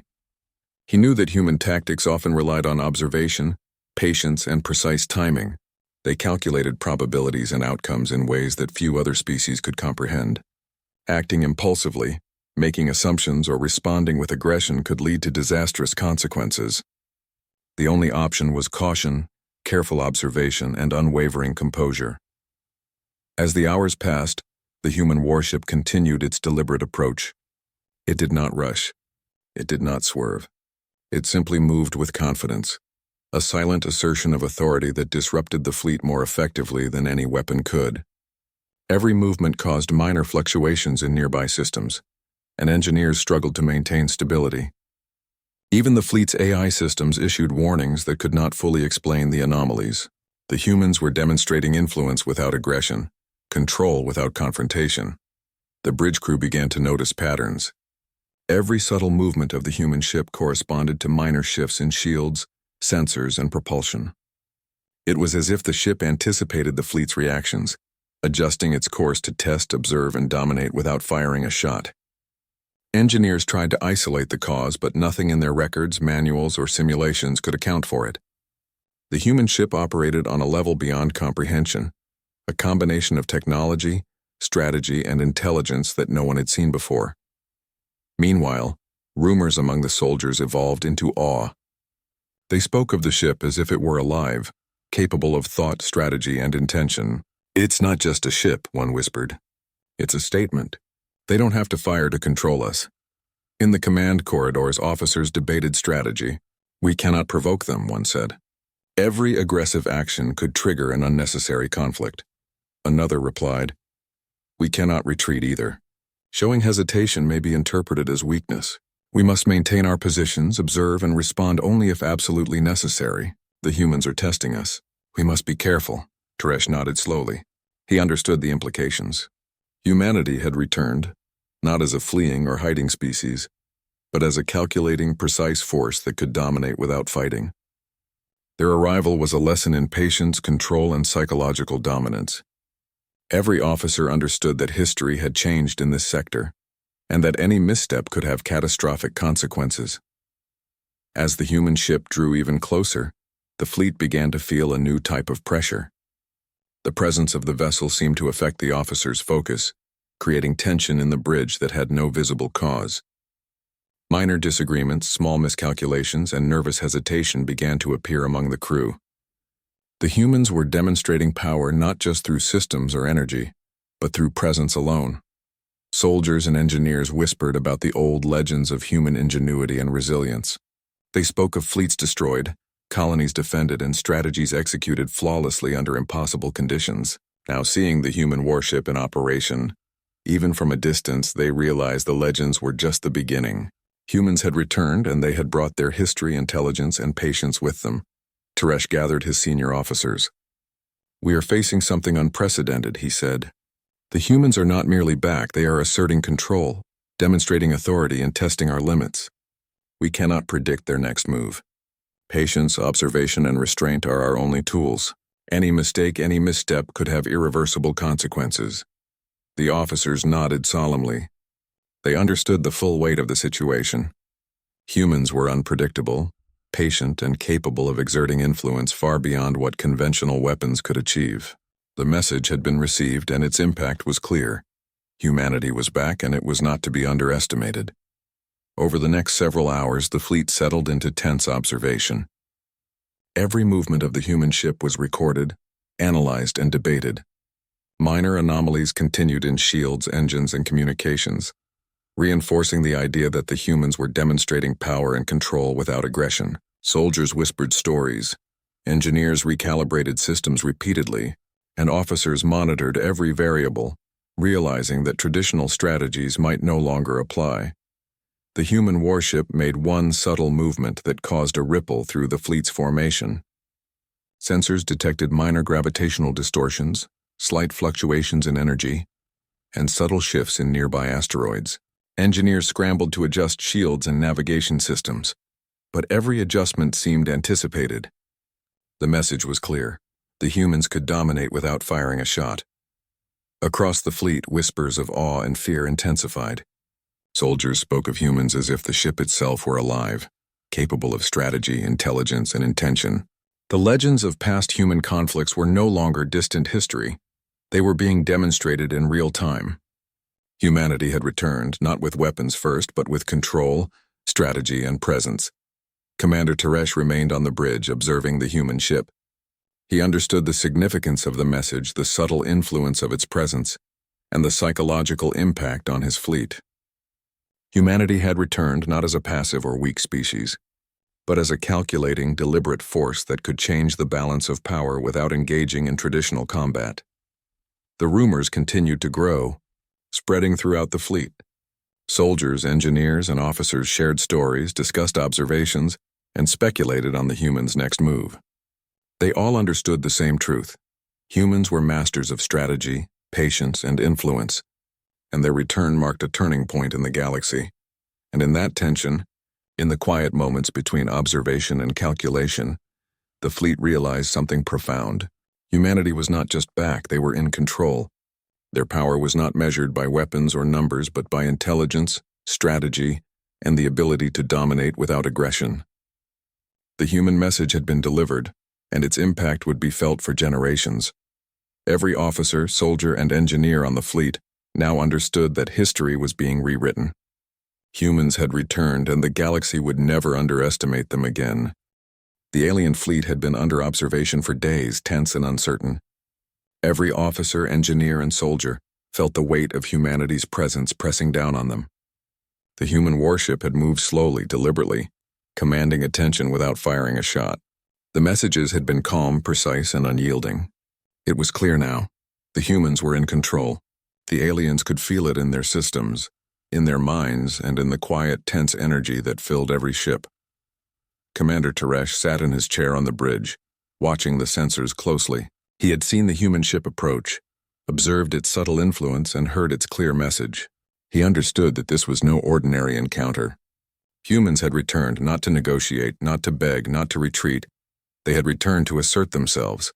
He knew that human tactics often relied on observation, patience, and precise timing. They calculated probabilities and outcomes in ways that few other species could comprehend. Acting impulsively, making assumptions, or responding with aggression could lead to disastrous consequences. The only option was caution, careful observation, and unwavering composure. As the hours passed, the human warship continued its deliberate approach. It did not rush. It did not swerve. It simply moved with confidence, a silent assertion of authority that disrupted the fleet more effectively than any weapon could. Every movement caused minor fluctuations in nearby systems, and engineers struggled to maintain stability. Even the fleet's AI systems issued warnings that could not fully explain the anomalies. The humans were demonstrating influence without aggression, control without confrontation. The bridge crew began to notice patterns. Every subtle movement of the human ship corresponded to minor shifts in shields, sensors, and propulsion. It was as if the ship anticipated the fleet's reactions, adjusting its course to test, observe, and dominate without firing a shot. Engineers tried to isolate the cause, but nothing in their records, manuals, or simulations could account for it. The human ship operated on a level beyond comprehension, a combination of technology, strategy, and intelligence that no one had seen before. Meanwhile, rumors among the soldiers evolved into awe. They spoke of the ship as if it were alive, capable of thought, strategy, and intention. "It's not just a ship," one whispered. "It's a statement. They don't have to fire to control us." In the command corridors, officers debated strategy. "We cannot provoke them," one said. "Every aggressive action could trigger an unnecessary conflict." Another replied, "We cannot retreat either. Showing hesitation may be interpreted as weakness. We must maintain our positions, observe, and respond only if absolutely necessary. The humans are testing us. We must be careful." Teresh nodded slowly. He understood the implications. Humanity had returned, not as a fleeing or hiding species, but as a calculating, precise force that could dominate without fighting. Their arrival was a lesson in patience, control, and psychological dominance. Every officer understood that history had changed in this sector, and that any misstep could have catastrophic consequences. As the human ship drew even closer, the fleet began to feel a new type of pressure. The presence of the vessel seemed to affect the officers' focus, creating tension in the bridge that had no visible cause. Minor disagreements, small miscalculations, and nervous hesitation began to appear among the crew. The humans were demonstrating power not just through systems or energy, but through presence alone. Soldiers and engineers whispered about the old legends of human ingenuity and resilience. They spoke of fleets destroyed, colonies defended, and strategies executed flawlessly under impossible conditions. Now, seeing the human warship in operation, even from a distance, they realized the legends were just the beginning. Humans had returned, and they had brought their history, intelligence, and patience with them. Teresh gathered his senior officers. "We are facing something unprecedented," he said. "The humans are not merely back, they are asserting control, demonstrating authority, and testing our limits. We cannot predict their next move. Patience, observation, and restraint are our only tools. Any mistake, any misstep could have irreversible consequences." The officers nodded solemnly. They understood the full weight of the situation. Humans were unpredictable, patient, and capable of exerting influence far beyond what conventional weapons could achieve. The message had been received, and its impact was clear. Humanity was back, and it was not to be underestimated. Over the next several hours, the fleet settled into tense observation. Every movement of the human ship was recorded, analyzed, and debated. Minor anomalies continued in shields, engines, and communications, reinforcing the idea that the humans were demonstrating power and control without aggression. Soldiers whispered stories, engineers recalibrated systems repeatedly, and officers monitored every variable, realizing that traditional strategies might no longer apply. The human warship made one subtle movement that caused a ripple through the fleet's formation. Sensors detected minor gravitational distortions, slight fluctuations in energy, and subtle shifts in nearby asteroids. Engineers scrambled to adjust shields and navigation systems, but every adjustment seemed anticipated. The message was clear. The humans could dominate without firing a shot. Across the fleet, whispers of awe and fear intensified. Soldiers spoke of humans as if the ship itself were alive, capable of strategy, intelligence, and intention. The legends of past human conflicts were no longer distant history. They were being demonstrated in real time. Humanity had returned, not with weapons first, but with control, strategy, and presence. Commander Teresh remained on the bridge, observing the human ship. He understood the significance of the message, the subtle influence of its presence, and the psychological impact on his fleet. Humanity had returned not as a passive or weak species, but as a calculating, deliberate force that could change the balance of power without engaging in traditional combat. The rumors continued to grow, spreading throughout the fleet. Soldiers, engineers, and officers shared stories, discussed observations, and speculated on the humans' next move. They all understood the same truth. Humans were masters of strategy, patience, and influence, and their return marked a turning point in the galaxy. And in that tension, in the quiet moments between observation and calculation, the fleet realized something profound. Humanity was not just back, they were in control. Their power was not measured by weapons or numbers, but by intelligence, strategy, and the ability to dominate without aggression. The human message had been delivered, and its impact would be felt for generations. Every officer, soldier, and engineer on the fleet now understood that history was being rewritten. Humans had returned, and the galaxy would never underestimate them again. The alien fleet had been under observation for days, tense and uncertain. Every officer, engineer, and soldier felt the weight of humanity's presence pressing down on them. The human warship had moved slowly, deliberately, commanding attention without firing a shot. The messages had been calm, precise, and unyielding. It was clear now. The humans were in control. The aliens could feel it in their systems, in their minds, and in the quiet, tense energy that filled every ship. Commander Teresh sat in his chair on the bridge, watching the sensors closely. He had seen the human ship approach, observed its subtle influence, and heard its clear message. He understood that this was no ordinary encounter. Humans had returned not to negotiate, not to beg, not to retreat. They had returned to assert themselves.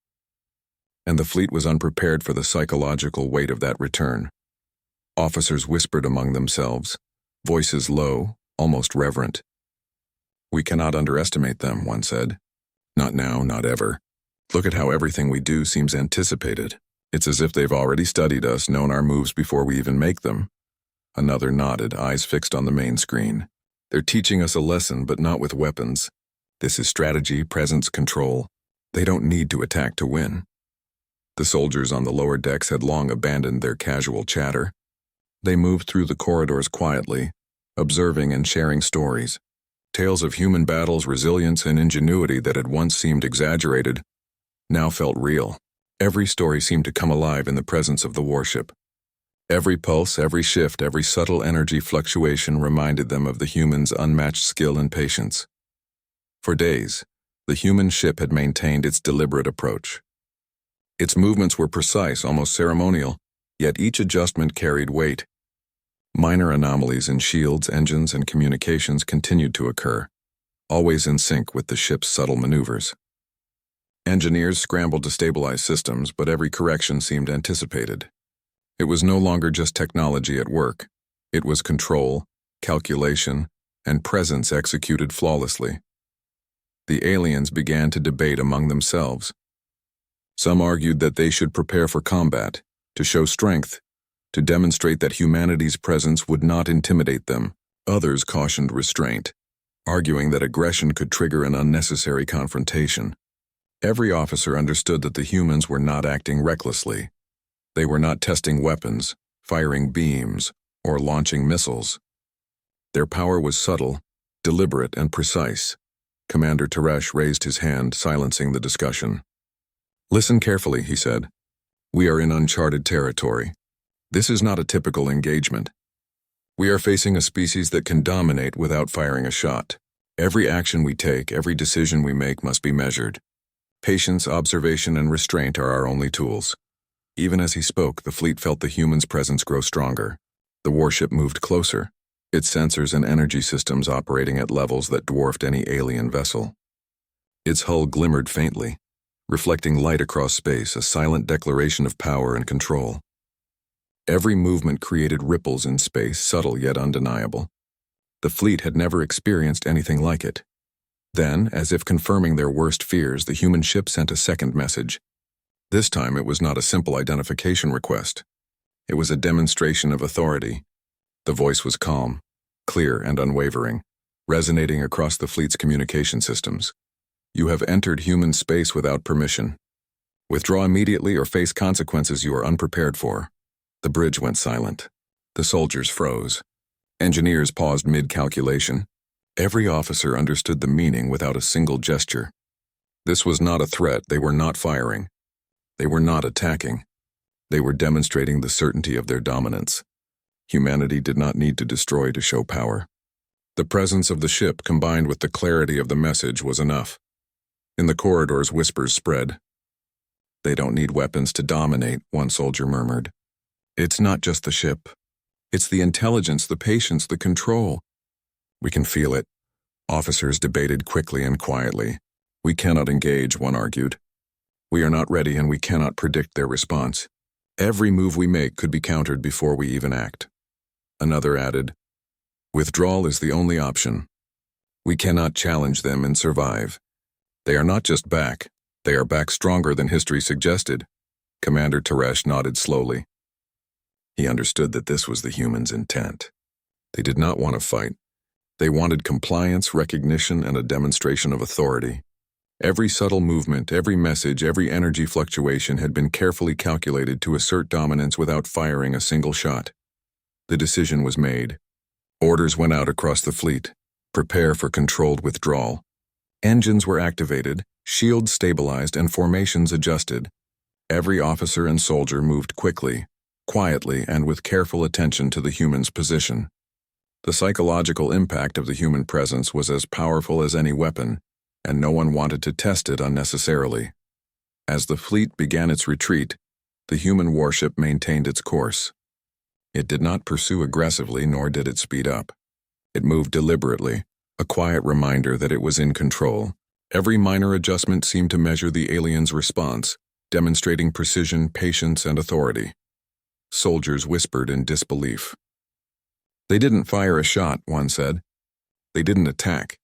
And the fleet was unprepared for the psychological weight of that return. Officers whispered among themselves, voices low, almost reverent. "We cannot underestimate them," one said. "Not now, not ever. Look at how everything we do seems anticipated. It's as if they've already studied us, known our moves before we even make them." Another nodded, eyes fixed on the main screen. "They're teaching us a lesson, but not with weapons. This is strategy, presence, control. They don't need to attack to win." The soldiers on the lower decks had long abandoned their casual chatter. They moved through the corridors quietly, observing and sharing stories. Tales of human battles, resilience, and ingenuity that had once seemed exaggerated now felt real. Every story seemed to come alive in the presence of the warship. Every pulse, every shift, every subtle energy fluctuation reminded them of the humans' unmatched skill and patience. For days, the human ship had maintained its deliberate approach. Its movements were precise, almost ceremonial, yet each adjustment carried weight. Minor anomalies in shields, engines, and communications continued to occur, always in sync with the ship's subtle maneuvers. Engineers scrambled to stabilize systems, but every correction seemed anticipated. It was no longer just technology at work. It was control, calculation, and presence executed flawlessly. The aliens began to debate among themselves. Some argued that they should prepare for combat, to show strength, to demonstrate that humanity's presence would not intimidate them. Others cautioned restraint, arguing that aggression could trigger an unnecessary confrontation. Every officer understood that the humans were not acting recklessly. They were not testing weapons, firing beams, or launching missiles. Their power was subtle, deliberate, and precise. Commander Teresh raised his hand, silencing the discussion. "Listen carefully," he said. "We are in uncharted territory. This is not a typical engagement. We are facing a species that can dominate without firing a shot. Every action we take, every decision we make must be measured. Patience, observation, and restraint are our only tools." Even as he spoke, the fleet felt the human's presence grow stronger. The warship moved closer, its sensors and energy systems operating at levels that dwarfed any alien vessel. Its hull glimmered faintly, reflecting light across space, a silent declaration of power and control. Every movement created ripples in space, subtle yet undeniable. The fleet had never experienced anything like it. Then, as if confirming their worst fears, the human ship sent a second message. This time it was not a simple identification request. It was a demonstration of authority. The voice was calm, clear, and unwavering, resonating across the fleet's communication systems. "You have entered human space without permission. Withdraw immediately or face consequences you are unprepared for." The bridge went silent. The soldiers froze. Engineers paused mid-calculation. Every officer understood the meaning without a single gesture. This was not a threat. They were not firing. They were not attacking. They were demonstrating the certainty of their dominance. Humanity did not need to destroy to show power. The presence of the ship combined with the clarity of the message was enough. In the corridors, whispers spread. "They don't need weapons to dominate," one soldier murmured. "It's not just the ship. It's the intelligence, the patience, the control. We can feel it." Officers debated quickly and quietly. "We cannot engage," one argued. "We are not ready and we cannot predict their response. Every move we make could be countered before we even act." Another added, "Withdrawal is the only option. We cannot challenge them and survive. They are not just back. They are back stronger than history suggested." Commander Teresh nodded slowly. He understood that this was the humans' intent. They did not want to fight. They wanted compliance, recognition, and a demonstration of authority. Every subtle movement, every message, every energy fluctuation had been carefully calculated to assert dominance without firing a single shot. The decision was made. Orders went out across the fleet. Prepare for controlled withdrawal. Engines were activated, shields stabilized, and formations adjusted. Every officer and soldier moved quickly, quietly, and with careful attention to the human's position. The psychological impact of the human presence was as powerful as any weapon, and no one wanted to test it unnecessarily. As the fleet began its retreat, the human warship maintained its course. It did not pursue aggressively, nor did it speed up. It moved deliberately, a quiet reminder that it was in control. Every minor adjustment seemed to measure the alien's response, demonstrating precision, patience, and authority. Soldiers whispered in disbelief. "They didn't fire a shot," one said. "They didn't attack.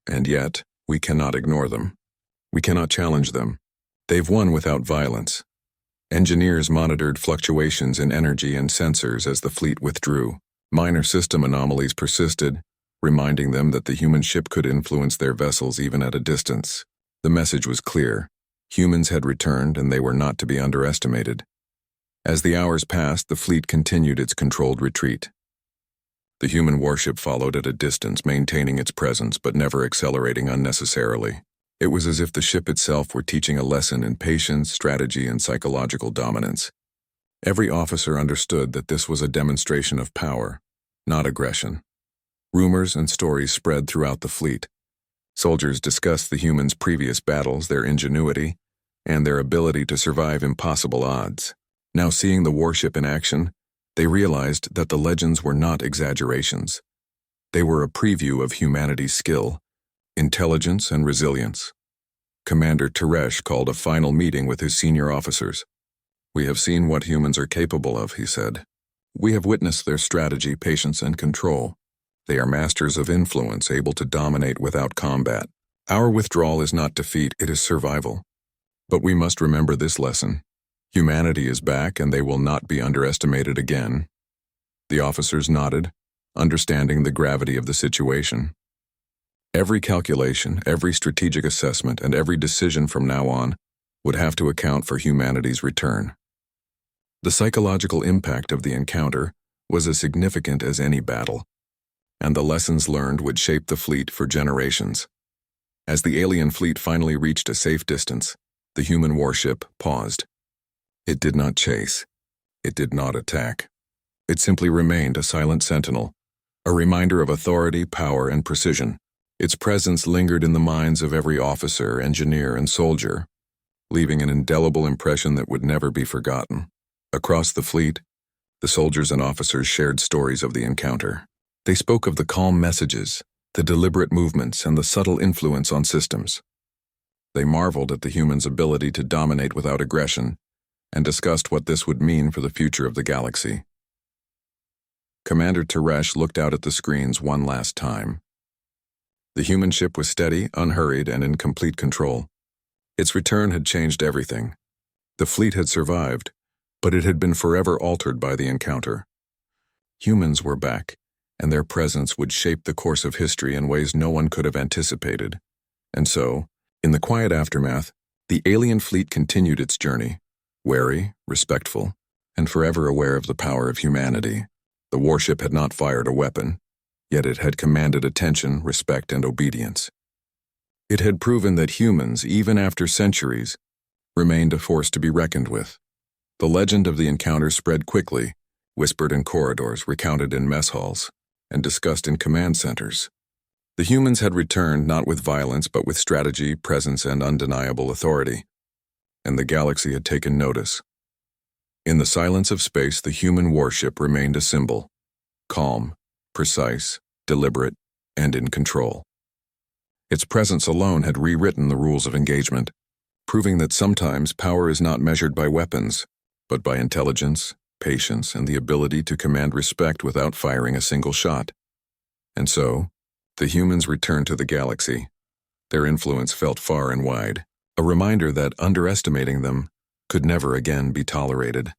And yet, we cannot ignore them. We cannot challenge them. They've won without violence." Engineers monitored fluctuations in energy and sensors as the fleet withdrew. Minor system anomalies persisted, reminding them that the human ship could influence their vessels even at a distance. The message was clear. Humans had returned, and they were not to be underestimated. As the hours passed, the fleet continued its controlled retreat. The human warship followed at a distance, maintaining its presence but never accelerating unnecessarily. It was as if the ship itself were teaching a lesson in patience, strategy, and psychological dominance. Every officer understood that this was a demonstration of power, not aggression. Rumors and stories spread throughout the fleet. Soldiers discussed the humans' previous battles, their ingenuity, and their ability to survive impossible odds. Now seeing the warship in action, they realized that the legends were not exaggerations. They were a preview of humanity's skill, intelligence, and resilience. Commander Teresh called a final meeting with his senior officers. "We have seen what humans are capable of," he said. "We have witnessed their strategy, patience, and control. They are masters of influence, able to dominate without combat. Our withdrawal is not defeat, it is survival. But we must remember this lesson. Humanity is back, and they will not be underestimated again." The officers nodded, understanding the gravity of the situation. Every calculation, every strategic assessment, and every decision from now on would have to account for humanity's return. The psychological impact of the encounter was as significant as any battle, and the lessons learned would shape the fleet for generations. As the alien fleet finally reached a safe distance, the human warship paused. It did not chase. It did not attack. It simply remained a silent sentinel, a reminder of authority, power, and precision. Its presence lingered in the minds of every officer, engineer, and soldier, leaving an indelible impression that would never be forgotten. Across the fleet, the soldiers and officers shared stories of the encounter. They spoke of the calm messages, the deliberate movements, and the subtle influence on systems. They marveled at the humans' ability to dominate without aggression and discussed what this would mean for the future of the galaxy. Commander Teresh looked out at the screens one last time. The human ship was steady, unhurried, and in complete control. Its return had changed everything. The fleet had survived, but it had been forever altered by the encounter. Humans were back, and their presence would shape the course of history in ways no one could have anticipated. And so, in the quiet aftermath, the alien fleet continued its journey, wary, respectful, and forever aware of the power of humanity. The warship had not fired a weapon, yet it had commanded attention, respect, and obedience. It had proven that humans, even after centuries, remained a force to be reckoned with. The legend of the encounter spread quickly, whispered in corridors, recounted in mess halls, and discussed in command centers. The humans had returned not with violence but with strategy, presence, and undeniable authority. And the galaxy had taken notice. In the silence of space, the human warship remained a symbol, calm, precise, deliberate, and in control. Its presence alone had rewritten the rules of engagement, proving that sometimes power is not measured by weapons, but by intelligence, patience, and the ability to command respect without firing a single shot. And so, the humans returned to the galaxy. Their influence felt far and wide, a reminder that underestimating them could never again be tolerated.